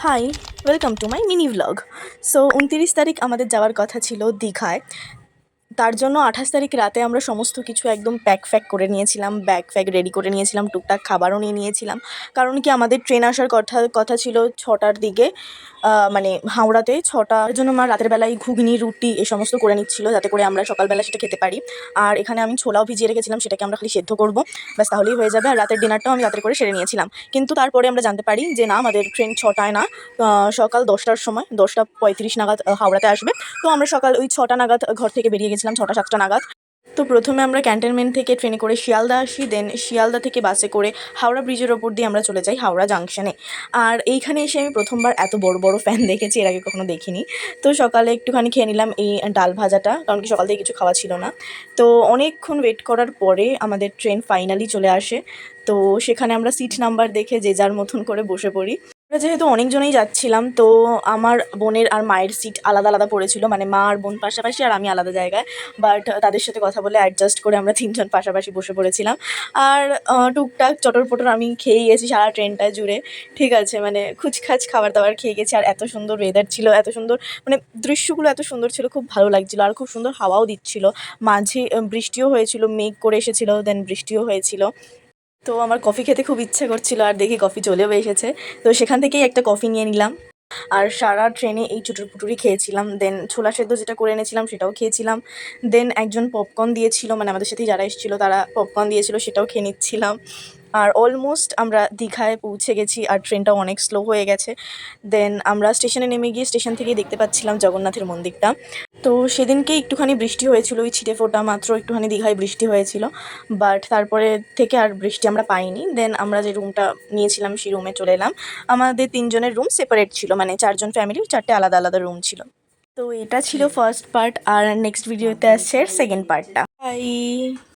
High, welcome to my mini vlog. So ২৯ তারিখ আমাদের যাওয়ার কথা ছিল দীঘায়। তার জন্য ২৮ তারিখ রাতে আমরা সমস্ত কিছু একদম প্যাক করে নিয়েছিলাম, ব্যাগ ফ্যাগ রেডি করে নিয়েছিলাম, টুকটাক খাবারও নিয়ে নিয়েছিলাম। কারণ কি আমাদের ট্রেন আসার কথা ছিল ৬টার দিকে, মানে হাওড়াতে ৬টার জন্য মা রাতের বেলায় ঘুগনি, রুটি এ সমস্ত করে নিচ্ছিল, যাতে করে আমরা সকালবেলা সেটা খেতে পারি। আর এখানে আমি ছোলাও ভিজিয়ে রেখেছিলাম, সেটাকে আমরা খালি সেদ্ধ করবো, ব্যাস তাহলেই হয়ে যাবে। আর রাতের ডিনারটাও আমি রাতের করে সেরে নিয়েছিলাম। কিন্তু তারপরে আমরা জানতে পারি যে না, আমাদের ট্রেন ৬টায় না, সকাল ১০টার সময় ১০টা ৩৫ নাগাদ হাওড়াতে আসবে। তো আমরা সকাল ওই ৬টা নাগাদ ঘর থেকে বেরিয়ে গেছিলাম, ৬টা ৭টা নাগাদ। তো প্রথমে আমরা ক্যান্টনমেন্ট থেকে ট্রেনে করে শিয়ালদা আসি, দেন শিয়ালদা থেকে বাসে করে হাওড়া ব্রিজের ওপর দিয়ে আমরা চলে যাই হাওড়া জাংশনে। আর এইখানে এসে আমি প্রথমবার এত বড় বড় ফ্যান দেখেছি, এর আগে কখনো দেখিনি। তো সকালে একটুখানি খেয়ে নিলাম এই ডাল ভাজাটা, কারণ কি সকাল থেকে কিছু খাওয়া ছিল না। তো অনেকক্ষণ ওয়েট করার পরে আমাদের ট্রেন ফাইনালি চলে আসে। তো সেখানে আমরা সিট নাম্বার দেখে যে যার মতন করে বসে পড়ি। আমরা যেহেতু অনেকজনেই যাচ্ছিলাম, তো আমার বোনের আর মায়ের সিট আলাদা আলাদা পড়েছিল, মানে মা আর বোন পাশাপাশি আর আমি আলাদা জায়গায়। বাট তাদের সাথে কথা বলে অ্যাডজাস্ট করে আমরা তিনজন পাশাপাশি বসে পড়েছিলাম। আর টুকটাক চটর পটর আমি খেয়েই গেছি সারা ট্রেনটা জুড়ে। ঠিক আছে, মানে খুচখাচ খাবার দাবার খেয়ে গেছি। আর এত সুন্দর ওয়েদার ছিল, এত সুন্দর, মানে দৃশ্যগুলো এত সুন্দর ছিল, খুব ভালো লাগছিলো। আর খুব সুন্দর হাওয়াও দিচ্ছিল, মাঝে বৃষ্টিও হয়েছিল, মেঘ করে এসেছিলো, দেন বৃষ্টিও হয়েছিল। তো আমার কফি খেতে খুব ইচ্ছে করছিল, আর দেখি কফি চলেও এসেছে। তো সেখান থেকেই একটা কফি নিয়ে নিলাম। আর সারা ট্রেনে এই চুটুর পুটুরি খেয়েছিলাম, দেন ছোলা সেদ্ধ যেটা করে এনেছিলাম সেটাও খেয়েছিলাম। দেন একজন পপকর্ন দিয়েছিল, মানে আমাদের সাথে যারা এসেছিলো তারা পপকর্ন দিয়েছিল, সেটাও খেয়ে নিচ্ছিলাম। আর অলমোস্ট আমরা দীঘায় পৌঁছে গেছি, আর ট্রেনটাও অনেক স্লো হয়ে গেছে। দেন আমরা স্টেশনে নেমে গিয়ে স্টেশন থেকেই দেখতে পাচ্ছিলাম জগন্নাথের মন্দিরটা। তো সেদিনকে একটুখানি বৃষ্টি হয়েছিল, ওই ছিটে ফোঁটা মাত্র একটুখানি দীঘায় বৃষ্টি হয়েছিল। বাট তারপরে থেকে আর বৃষ্টি আমরা পাইনি। দেন আমরা যে রুমটা নিয়েছিলাম সেই রুমে চলে এলাম। আমাদের ৩ জনের রুম সেপারেট ছিল, মানে ৪ জন ফ্যামিলির ৪টে আলাদা আলাদা রুম ছিল। তো এটা ছিল ফার্স্ট পার্ট, আর নেক্সট ভিডিওতে আসছে সেকেন্ড পার্টটা। বাই।